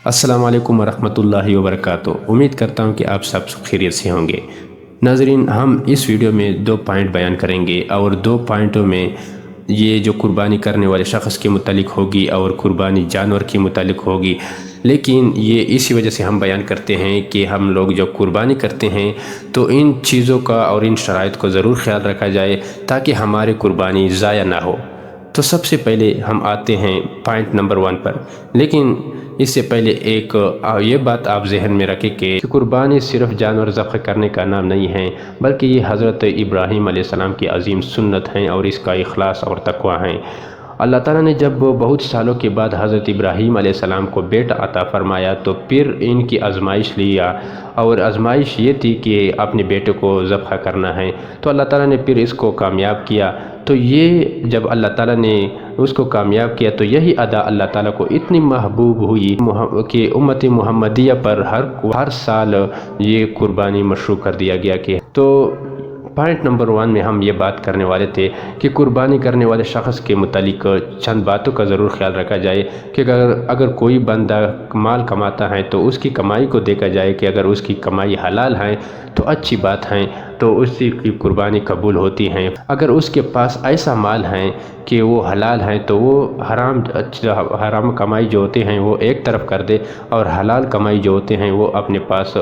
अस्सलाम वालेकुम वरहमतुल्लाहि वबरकातु। उम्मीद करता हूँ कि आप सब खैरियत से होंगे। नाज़रीन, हम इस वीडियो में 2 पॉइंट बयान करेंगे और 2 पॉइंटों में ये जो कुर्बानी करने वाले शख्स के मुतालिक होगी और कुर्बानी जानवर के मुतालिक होगी। लेकिन ये इसी वजह से हम बयान करते हैं कि हम लोग जब कुर्बानी करते हैं तो इन चीज़ों का और इन शराइत को ज़रूर ख्याल रखा जाए ताकि हमारी कुर्बानी ज़ाया ना हो। तो सबसे पहले हम आते हैं पॉइंट नंबर 1 पर। लेकिन इससे पहले एक ये बात आप जहन में रखें कि कुर्बानी सिर्फ जानवर ज़ब्ह करने का नाम नहीं है, बल्कि ये हज़रत इब्राहीम अलैहिस्सलाम की अजीम सुन्नत हैं और इसका इखलास और तक़वा है। अल्लाह ताला ने जब बहुत सालों के बाद हज़रत इब्राहीम अलैहिस्सलाम को बेटा अता फ़रमाया तो फिर इनकी आजमाइश लिया, और आजमाइश ये थी कि अपने बेटे को ज़ब्ह करना है। तो अल्लाह ताला ने फिर इसको कामयाब किया। तो ये जब अल्लाह ताला ने उसको कामयाब किया तो यही अदा अल्लाह ताला को इतनी महबूब हुई कि उम्मत मुहम्मदिया पर हर साल ये कुर्बानी मशरू कर दिया गया। कि तो पॉइंट नंबर 1 में हम ये बात करने वाले थे कि कुर्बानी करने वाले शख्स के मुतालिक चंद बातों का ज़रूर ख्याल रखा जाए कि अगर कोई बंदा माल कमाता है तो उसकी कमाई को देखा जाए कि अगर उसकी कमाई हलाल है तो अच्छी बात है, तो उसी की कुर्बानी कबूल होती है। अगर उसके पास ऐसा माल है कि वो हलाल है तो वो हराम कमाई जो होते हैं वो एक तरफ कर दे, और हलाल कमाई जो होते हैं वो अपने पास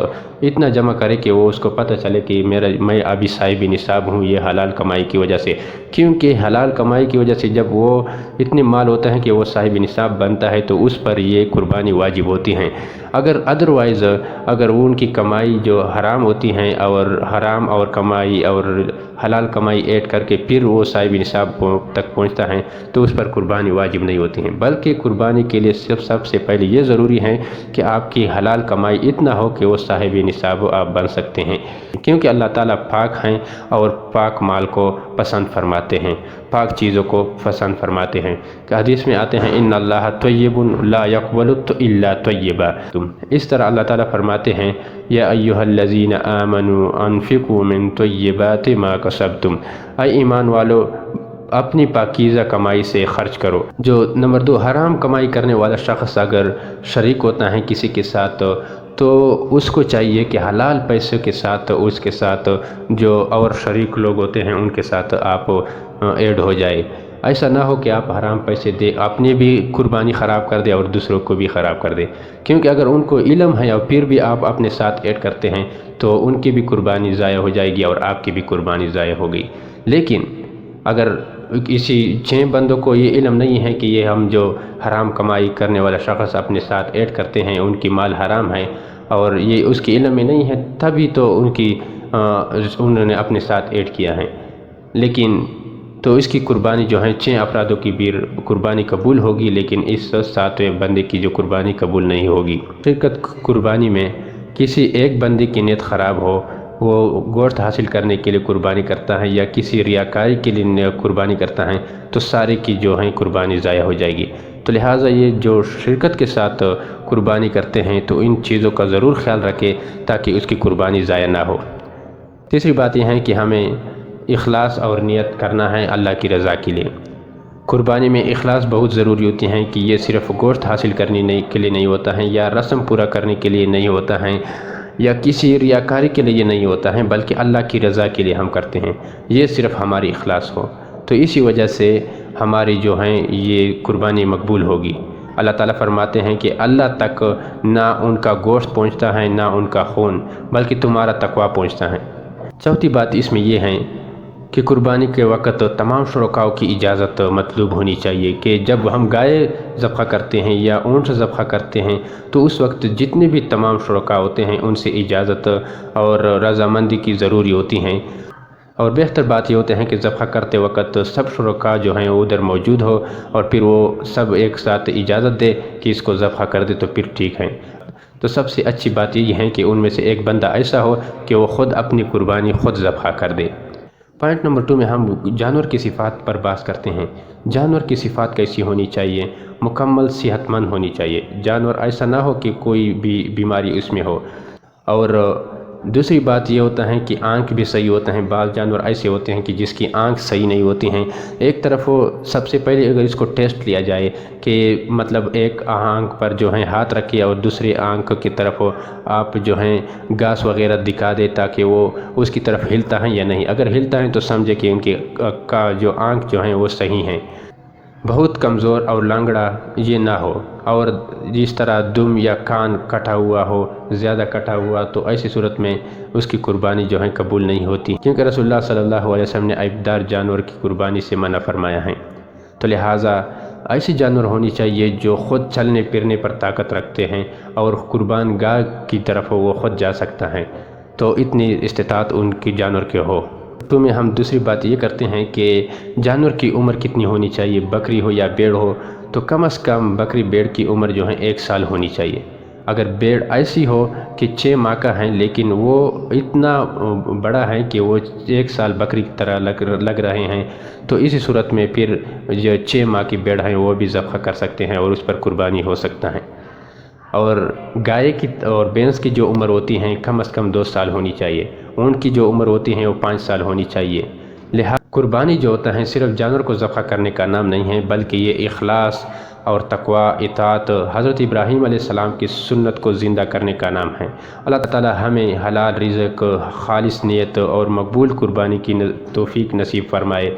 इतना जमा करे कि वो उसको पता चले कि मैं अभी साहिब निसाब हूँ ये हलाल कमाई की वजह से। क्योंकि हलाल कमाई की वजह से जब वो इतने माल होता है कि वो साहिब निसाब बनता है तो उस पर ये कुर्बानी वाजिब होती हैं। अगर अदरवाइज़ अगर वो उनकी कमाई जो हराम होती हैं और हराम और कमाई और हलाल कमाई ऐड करके फिर वो साहिब निसाब तक पहुंचता है तो उस पर कुर्बानी वाजिब नहीं होती है। बल्कि कुर्बानी के लिए सबसे पहले ये ज़रूरी है कि आपकी हलाल कमाई इतना हो कि वो साहिब निसाब आप बन सकते हैं। क्योंकि अल्लाह ताला पाक हैं और पाक माल को पसंद फरमाते हैं, पाक चीज़ों को पसंद फरमाते हैं। कि हदीस में आते हैं इन्नल्लाह तय्यबुन ला यक़बलु इल्ला तय्यबा। इस तरह अल्लाह ताला फरमाते हैं या अय्युहल्लज़ीना आमनू अनफ़िक़ू मिन तय्यिबाति मा कसब्तुम, ऐ ईमान वालो अपनी पाकीज़ा कमाई से खर्च करो। जो नंबर 2, हराम कमाई करने वाला शख्स अगर शरीक होता है किसी के साथ तो उसको चाहिए कि हलाल पैसे के साथ उसके साथ जो और शरीक लोग होते हैं उनके साथ आप ऐड हो जाए। ऐसा ना हो कि आप हराम पैसे दे अपनी भी कुर्बानी ख़राब कर दे और दूसरों को भी ख़राब कर दे। क्योंकि अगर उनको इल्म है और फिर भी आप अपने साथ ऐड करते हैं तो उनकी भी कुर्बानी ज़ाया हो जाएगी और आपकी भी कुर्बानी ज़ाया होगी। लेकिन अगर किसी 6 बंदों को ये इल्म नहीं है कि ये हम जो हराम कमाई करने वाला शख्स अपने साथ ऐड करते हैं उनकी माल हराम है और ये उसकी इल्म में नहीं है, तभी तो उन्होंने अपने साथ ऐड किया है। लेकिन तो इसकी कुर्बानी जो है 6 अफरादों की भी कुर्बानी कबूल होगी, लेकिन इस 7वें बंदे की जो कुर्बानी कबूल नहीं होगी। शिरकत कुर्बानी में किसी एक बंदे की नीयत ख़राब हो, वो गोश्त हासिल करने के लिए कुर्बानी करता है या किसी रियाकारी के लिए कुर्बानी करता है तो सारे की जो है कुर्बानी ज़ाया हो जाएगी। तो लिहाजा ये जो शिरकत के साथ कुर्बानी करते हैं तो इन चीज़ों का ज़रूर ख्याल रखें ताकि उसकी कुर्बानी ज़ाया ना हो। तीसरी बात यह है कि हमें इखलास और नियत करना है अल्लाह की रज़ा के लिए। कुर्बानी में इखलास बहुत ज़रूरी होती है कि ये सिर्फ़ गोश्त हासिल करने के लिए नहीं होता है या रस्म पूरा करने के लिए नहीं होता है या किसी रियाकारी के लिए नहीं होता है, बल्कि अल्लाह की रज़ा के लिए हम करते हैं। ये सिर्फ़ हमारी इखलास हो तो इसी वजह से हमारी जो हैं ये कुर्बानी मकबूल होगी। अल्लाह ताला फरमाते हैं कि अल्लाह तक ना उनका गोश्त पहुंचता है ना उनका खून, बल्कि तुम्हारा तकवा पहुंचता है। चौथी बात इसमें यह है कि कुर्बानी के वक़्त तमाम शुरकाओं की इजाज़त मतलूब होनी चाहिए। कि जब हम गाय ज़ब्ह करते हैं या ऊँट ज़ब्ह करते हैं तो उस वक्त जितने भी तमाम शुरका होते हैं उनसे इजाज़त और रज़ामंदी की ज़रूरी होती हैं। और बेहतर बात ये होते हैं कि ज़ब्ह करते वक़्त सब शुरका जो हैं वो उधर मौजूद हो और फिर वो सब एक साथ इजाज़त दे कि इसको ज़ब्ह कर दे तो फिर ठीक है। तो सबसे अच्छी बात ये है कि उनमें से एक बंदा ऐसा हो कि वो ख़ुद अपनी कुर्बानी ख़ुद ज़ब्ह कर दे। पॉइंट नंबर 2 में हम जानवर की सिफ़ात पर बात करते हैं। जानवर की सिफ़ात कैसी होनी चाहिए? मुकम्मल सेहतमंद होनी चाहिए। जानवर ऐसा ना हो कि कोई भी बीमारी उसमें हो, और دوسری بات یہ ہوتا ہے کہ آنکھ بھی صحیح ہوتا ہے۔ بعض جانور ایسے ہوتے ہیں کہ جس کی آنکھ صحیح نہیں ہوتی ہیں۔ ایک طرف وہ سب سے پہلے اگر اس کو ٹیسٹ لیا جائے کہ مطلب ایک آنکھ پر جو ہے ہاتھ رکھیے اور دوسری آنکھ کی طرف آپ جو ہیں گاس وغیرہ دکھا دے تاکہ وہ اس کی طرف ہلتا ہے یا نہیں۔ اگر ہلتا ہے تو سمجھے کہ ان کی کا جو آنکھ جو ہیں وہ صحیح ہیں۔ بہت کمزور اور لانگڑا یہ نہ ہو، اور جس طرح دم یا کان کٹا ہوا ہو، زیادہ کٹا ہوا، تو ایسی صورت میں اس کی قربانی جو ہے قبول نہیں ہوتی، کیونکہ رسول اللہ صلی اللہ علیہ وسلم نے عیبدار جانور کی قربانی سے منع فرمایا ہے۔ تو لہٰذا ایسی جانور ہونی چاہیے جو خود چلنے پھرنے پر طاقت رکھتے ہیں اور قربان گاہ کی طرف وہ خود جا سکتا ہے، تو اتنی استطاعت ان کی جانور کے ہو۔ تو میں ہم دوسری بات یہ کرتے ہیں کہ جانور کی عمر کتنی ہونی چاہیے، بکری ہو یا بھیڑ ہو، تو کم از کم بکری بھیڑ کی عمر جو ہے 1 سال ہونی چاہیے۔ اگر بھیڑ ایسی ہو کہ 6 ماہ کا ہے لیکن وہ اتنا بڑا ہے کہ وہ 1 سال بکری کی طرح لگ رہے ہیں، تو اسی صورت میں پھر جو 6 ماہ کی بھیڑ ہے وہ بھی ذبح کر سکتے ہیں اور اس پر قربانی ہو سکتا ہے۔ اور گائے کی اور بھینس کی جو عمر ہوتی ہیں کم از کم 2 سال ہونی چاہیے، اونٹ کی جو عمر ہوتی ہیں وہ 5 سال ہونی چاہیے۔ لہٰذا قربانی جو ہوتا ہے صرف جانور کو ذبح کرنے کا نام نہیں ہے، بلکہ یہ اخلاص اور تقوی، اطاعت، حضرت ابراہیم علیہ السلام کی سنت کو زندہ کرنے کا نام ہے۔ اللہ تعالی ہمیں حلال رزق، خالص نیت اور مقبول قربانی کی توفیق نصیب فرمائے۔